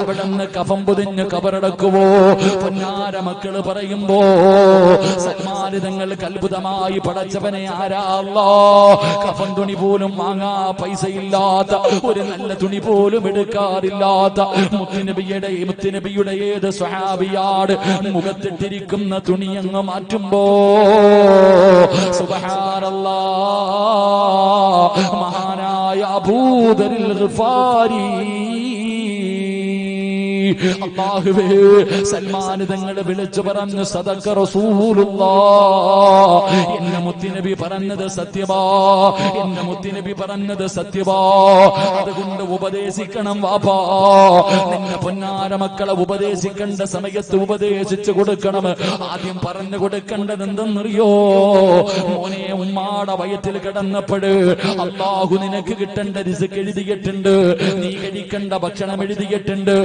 അവിടുന്ന് കഫം പൊതിഞ്ഞ് കബറടക്കുവോ? പൊന്നാര മക്കള് പറയുമ്പോ സൽമാൻ തങ്ങൾക്ക് അത്ഭുതമായി പടച്ചവനെ ആരാ അല്ലാഹ് കഫൻ തുണി പോലും വാങ്ങാ പൈസയില്ലാത്ത, ഒരു നല്ല തുണി പോലും എടുക്കാറില്ലാത്ത മുത്തുനബിയുടെ ഏത് സ്വഹാബിയാട് മുഖത്തിട്ടിരിക്കുന്ന തുണി അങ്ങ് മാറ്റുമ്പോ സുബ്ഹാനല്ലാഹ് മഹാനായ അബൂദറിൽ ഗിഫാരി അല്ലാഹുവേ സൽമാൻ തങ്ങൾ വിളിച്ചു പറഞ്ഞു സദഖ റസൂലുള്ളാഹ്, എന്റെ മുത്തുനബി പറഞ്ഞത് സത്യമാ, എന്റെ മുത്തുനബി പറഞ്ഞത് സത്യമാ. അതുകൊണ്ട് ഉപദേശിക്കണം വാപ്പാ, നിന്റെ പൊന്നാര മക്കളെ ഉപദേശിക്കേണ്ട സമയത്ത് ഉപദേശിച്ചു കൊടുക്കണം. ആദ്യം പറഞ്ഞു കൊടുക്കേണ്ടത് എന്തെന്നറിയോ? മോനെ, ഉമ്മാടെ വയറ്റിൽ കിടന്നപ്പോഴ് അല്ലാഹു നിനക്ക് കിട്ടേണ്ട റിസ്ക് എഴുതിയിട്ടുണ്ട്, നീ കഴിക്കേണ്ട ഭക്ഷണം എഴുതിയിട്ടുണ്ട്.